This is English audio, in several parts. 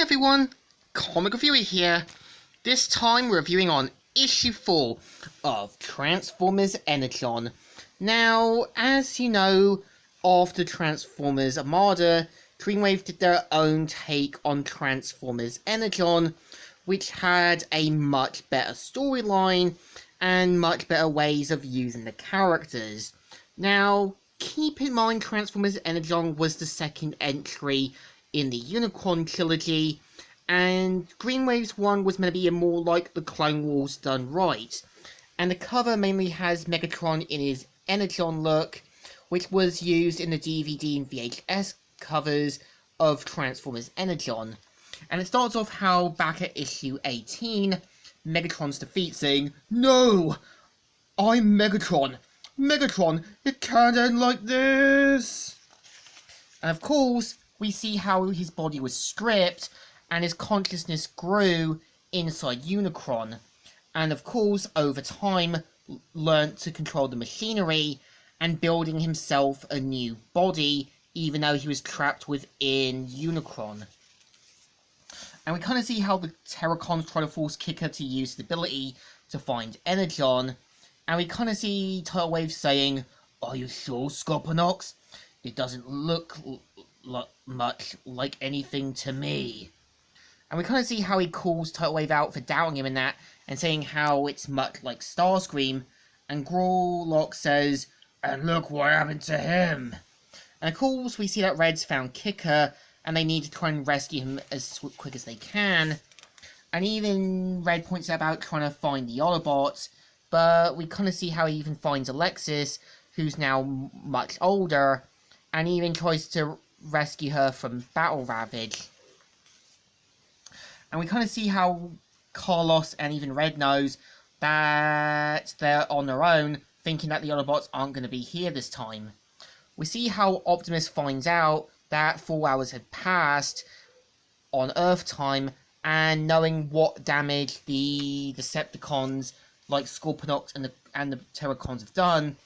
everyone, Comic Reviewer here. This time we're reviewing on issue 4 of Transformers Energon. Now, as you know, after Transformers Armada, Dreamwave did their own take on Transformers Energon, which had a much better storyline and much better ways of using the characters. Now, keep in mind Transformers Energon was the second entry in the Unicorn trilogy, and Dreamwave's one was meant to be more like the Clone Wars done right. And the cover mainly has Megatron in his Energon look, which was used in the DVD and VHS covers of Transformers Energon. And it starts off how back at issue 18, Megatron's defeat saying, "No! I'm Megatron! Megatron, it can't end like this!" And of course, we see how his body was stripped and his consciousness grew inside Unicron. And of course, over time, learnt to control the machinery and building himself a new body, even though he was trapped within Unicron. And we kind of see how the Terracons try to force Kicker to use the ability to find Energon. And we kind of see Tidal Wave saying, "Are you sure, Scorponox? It doesn't look much like anything to me." And we kind of see how he calls Tidal Wave out for doubting him in that, and saying how it's much like Starscream. And Grawlock says, "And look what happened to him." And of course, we see that Red's found Kicker, and they need to try and rescue him as quick as they can. And even Red points out about trying to find the Autobots, but we kind of see how he even finds Alexis, who's now much older, and even tries to rescue her from Battle Ravage. And we kind of see how Carlos and even Red knows that they're on their own, thinking that the Autobots aren't going to be here this time. We see how Optimus finds out that 4 hours had passed on Earth time, and knowing what damage the Decepticons like Scorponox and the Terracons have done,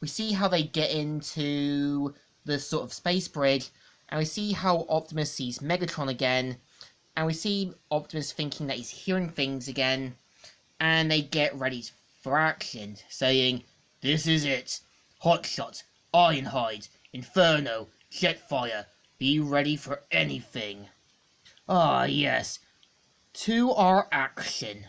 we see how they get into the sort of space bridge, and we see how Optimus sees Megatron again, and we see Optimus thinking that he's hearing things again, and they get ready for action, saying, "This is it. Hotshot, Ironhide, Inferno, Jetfire, be ready for anything." Ah, yes. To our action.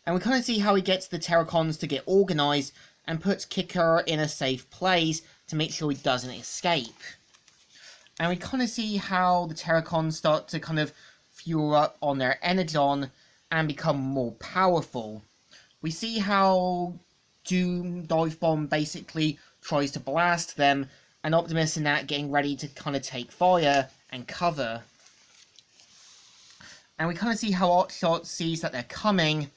And we kind of see how he gets the Terracons to get organised and puts Kicker in a safe place to make sure he doesn't escape. And we kind of see how the Terracons start to kind of fuel up on their Energon and become more powerful. We see how Doom Dive Bomb basically tries to blast them, and Optimus and that getting ready to kind of take fire and cover. And we kind of see how Hotshot sees that they're coming,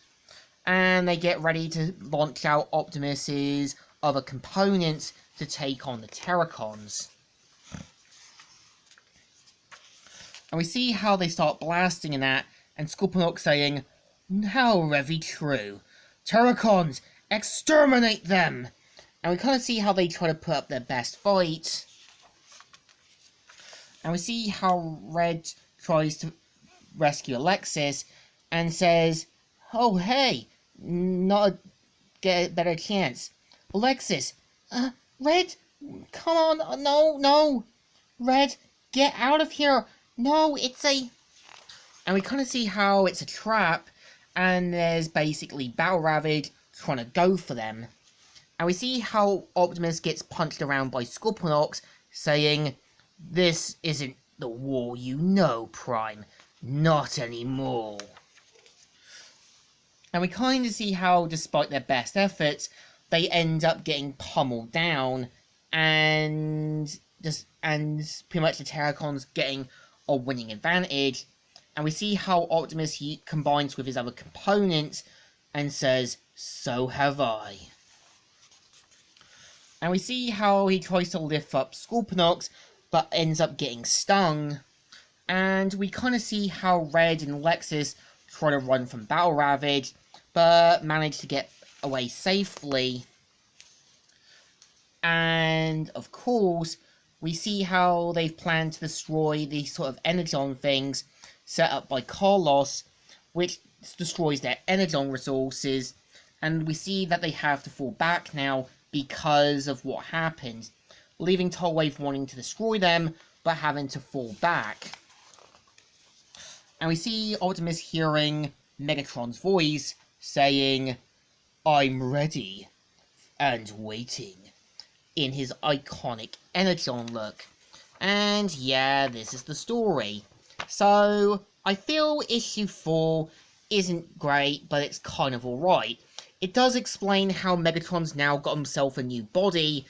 and they get ready to launch out Optimus's other components to take on the Terracons. And we see how they start blasting and that, and Scorponox saying, "How very true. Terracons, exterminate them!" And we kind of see how they try to put up their best fight. And we see how Red tries to rescue Alexis and says, "Oh, hey, not get a better chance. Alexis, Red, come on, no, Red, get out of here. No, it's a..." And we kind of see how it's a trap, and there's basically Battle Ravage trying to go for them. And we see how Optimus gets punched around by Scorponox, saying, "This isn't the war you know, Prime. Not anymore." And we kind of see how, despite their best efforts, they end up getting pummeled down, and pretty much the Terracons getting a winning advantage. And we see how Optimus combines with his other components and says, "So have I." And we see how he tries to lift up Scorponox, but ends up getting stung. And we kind of see how Red and Alexis try to run from Battle Ravage, but manage to get away safely. And, of course, we see how they've planned to destroy these sort of Energon things set up by Carlos, which destroys their Energon resources, and we see that they have to fall back now because of what happened, leaving Tollwave wanting to destroy them, but having to fall back. And we see Optimus hearing Megatron's voice saying, "I'm ready and waiting," in his iconic Energon look. And yeah, this is the story. So, I feel issue 4 isn't great, but it's kind of alright. It does explain how Megatron's now got himself a new body,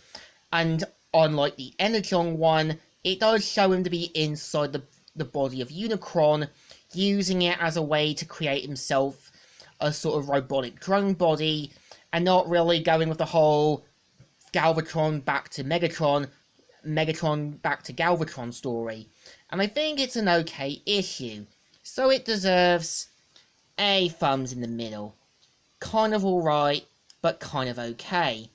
and unlike the Energon one, it does show him to be inside the body of Unicron, using it as a way to create himself a sort of robotic drone body, and not really going with the whole Galvatron back to Megatron, Megatron back to Galvatron story. And I think it's an okay issue, so it deserves a thumbs in the middle. Kind of alright, but kind of okay.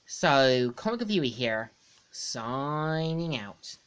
So, Comic Reviewer here, signing out.